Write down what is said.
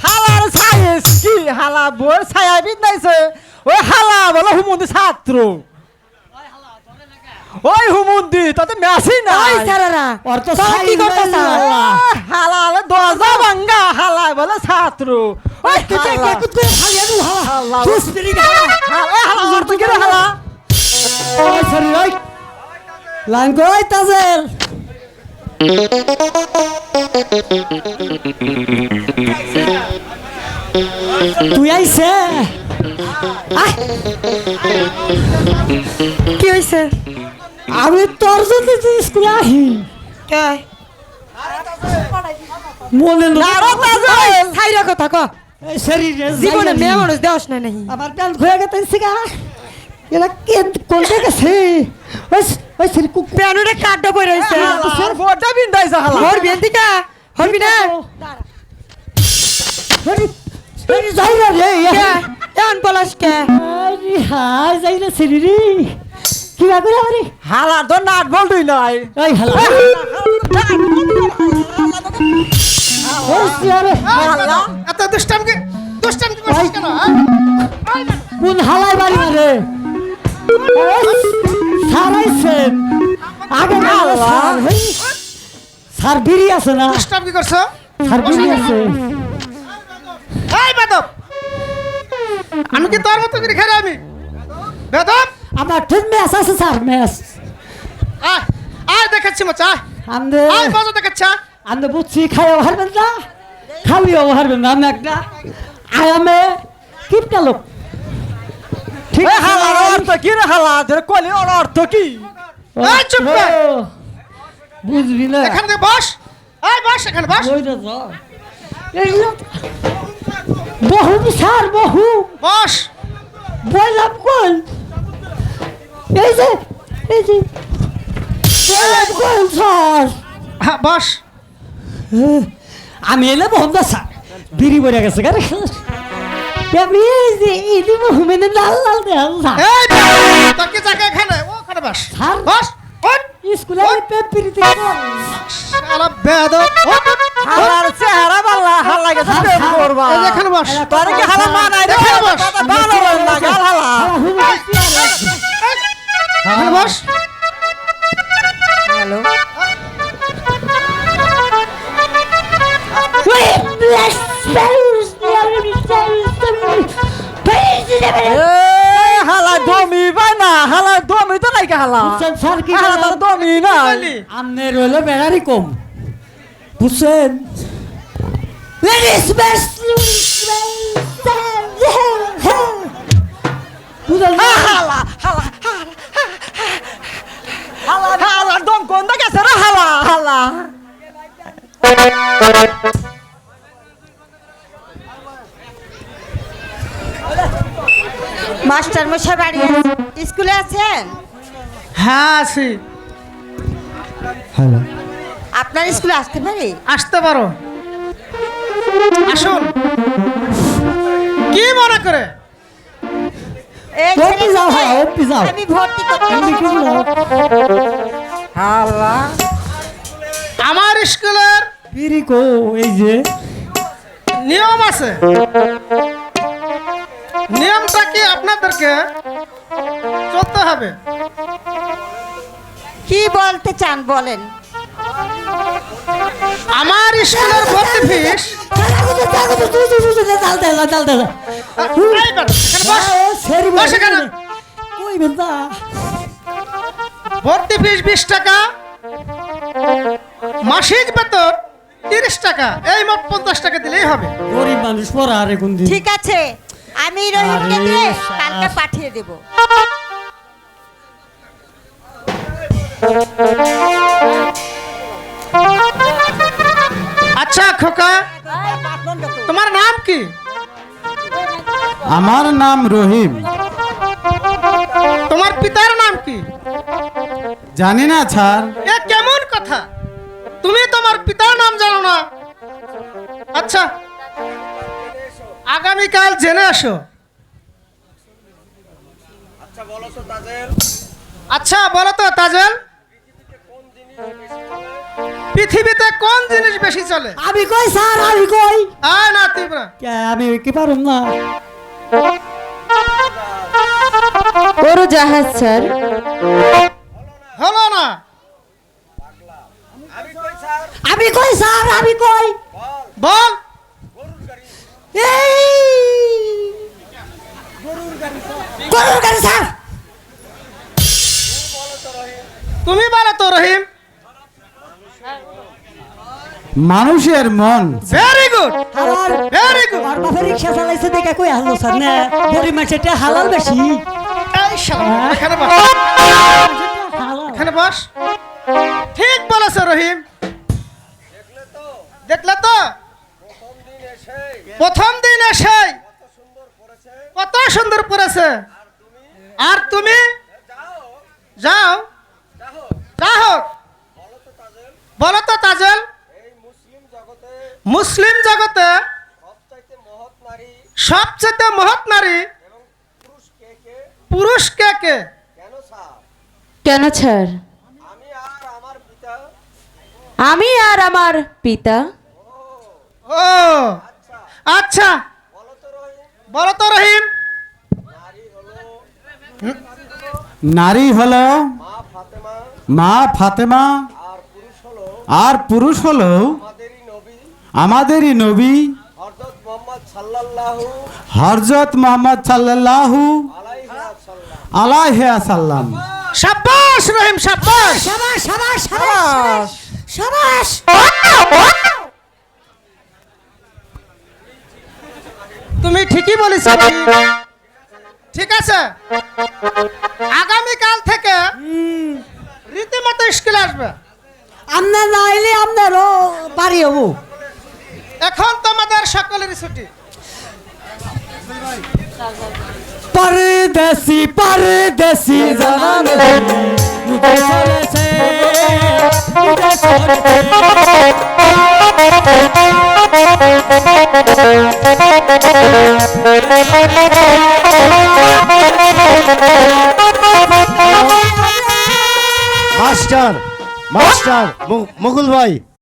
হালার সাইজ কি হালা বই ছায়া বিদাইছে ওই হালা বলে হুমুন্দি ছাত্র ওই হুমুন্দি তাতে মেসি না ওই সারারা ওর তো তোরা কি করতাছ হালা দরজা ভাঙ্গা হালা বলে ছাত্র ওই তুই কে কুত করে খালি আনু হালা তুই স্পিরিট হালা অর্থ কি রে হালা ওই সরি ওই লাঙ্গই তাজেল তুই আইছে কি হইছে আমি তোর জন্য স্কুলে আহি কে মনে নারো তাজেল ছাইরা কথা ক শরীরে জীবনে মেয়ে মানুষ দেওয়াস না নাহি আমার প্যান্ট খুলে গেছে সিগা এলা কে কোন গেছে ওই সরি কুক প্যানুরে কাটটা পড়ে রইছে হালার ফোটা বিদাইছে হালা মোর বিয়েন্তিকা হবি না সরি সরি যাইরা রে কে এমন পলাশ কে আরে হাই যাইরা সরি রে কি বাগরে আরে হালার তো নাট বলতুই নাই এই হালা ওই আরে হালা এত দুষ্টামি করছিস কেন কোন হালাই বাড়ি রে সারাইছেন আগে হালা। সার বিড়ি আছে না দুষ্টামি করছো সার বিড়ি আছে এই বেদব আমি কি তোর মতো করে খেলে আমি বেদব আমার ঠিক ম্যাচ আছে স্যার ম্যাচ আয় আয় দেখাচ্ছি মচা আমদে আয় বাজো দেখাচ্ছা আমদে বুঝছি খাইও হারবেন না খালিও হারবেন না আমি একটা আয়ামে কিপটা লোক ঠিক এই হালার অর্থ কি রে হালা তোর কলি ওর অর্থ কি এই চুপ কর। বুঝবি না এখানে থেকে বস এই বস এখানে বস বইটা যাও এইগুলো বহু স্যার বহু বস বললাম কোন এই যে বললাম কোন স্যার হ্যাঁ বস আমি এলে বন্ধা স্যার বিড়ি বলে গেছে গারে আমি এই যে ইদি মুহমেনে লাল লাল দেয়াল এই বেদব, তোর কি জায়গা এখানে ওখানে বস স্যার। বস ওঠ স্কুলে পেপিরিতে শালা বেদব ওঠ। হালার চেহারা বাল্লা হালা গেছে প্রেম করবা এই যে এখানে বস তোর কি হালা মানাই রে এখানে বস। ভালো বল না গাল হালা এখানে বস হ্যালো এই হালা দমি বাই না হালা দমি তো নাই হালা স্যার কি হালা তার দমি নাই বলি? আমনে রইলো বেড়ারি কম বুঝছেন লেডিস বেস্ট বুঝল না হালা হালা হালা হালা দম কোন দা গেছে রে হালা হালা মাস্টার মশাই বাড়ি স্কুলে আছেন হ্যাঁ আছি হ্যালো আপনার স্কুলে আসতে পারি আসতে পারো আসুন কি মনে করে এই ওপি ছেলে যাও, ছেলে, হ্যাঁ, ওপি যাও। আমি ভর্তি করতে তুমি কি আসবো। বলো? হালা আমার স্কুলের বিড়ি কো এই যে নিয়ম আছে নিয়মটা কি আপনাদেরকে চলতে হবে কি বলতে চান বলেন আমার স্কুলের ভর্তি ফিস বস এখানে। ভর্তি ফিস 20 টাকা মাসিক বেতন 30 টাকা এই মোট 50 টাকা দিলেই হবে গরিব মানুষ পড়া আরে কোন দিন ঠিক আছে আমি রহিমকে আরে দিয়ে শাস। কালকে পাঠিয়ে দেব আচ্ছা খোকা তোমার নাম কি আমার নাম রহিম তোমার পিতার নাম কি জানি না স্যার এ কেমন কথা তুমি তোমার পিতার নাম জানো না আচ্ছা আগামীকাল জেনে আসো। আচ্ছা বলো তো তাজেল, পৃথিবীতে কোন জিনিস বেশি চলে? আমি কই স্যার, আমি কই। না তুই না। আমি কি পারুম না। উড়োজাহাজ স্যার। হলো না। আমি কই স্যার, আমি কই। বল। এই গরুর গাড়ি স্যার। তুমি বলো তো রহিম। মানুষের মন। ভেরি গুড, আমার ভেরি গুড। আমার বাপের রিক্সা চালাইছে দেখে কই হারলো স্যার না, গরিব মানুষেরটা হালাল বেশি। এই শালা, এখানে বস, হালাল। এখানে বস। ঠিক বলেছো রহিম। দেখলে তো প্রথম দিন এসে কত সুন্দর পড়েছে। আর তুমি যাও, যা হোক। বলো তো তাজেল, মুসলিম জগতে সবচেয়ে মহৎ নারী পুরুষ কে কে? কেন স্যার? আমি আর আমার পিতা। ও আচ্ছা, বলো তো রহিম। নারী হলো মা ফাতেমা, আর পুরুষ হলো আমাদেরই নবী হযরত মুহাম্মদ সাল্লাল্লাহু আলাইহি ওয়াসাল্লাম। শাবাশ রহিম, শাবাশ। সাবাস সাবাস সাবাস সাবাস। তুমি ঠিকই বলেছ। ঠিক আছে, আগামীকাল থেকে রীতিমতো স্কুলে আসবে। আপনার না এলে আপনারও বাড়ি হবো। এখন তোমাদের সকলের ছুটি। परदेसी परदेसी जवान मुझे छोड़े से मुझे छोड़ মাস্টার মাস্টার মুকুল ভাই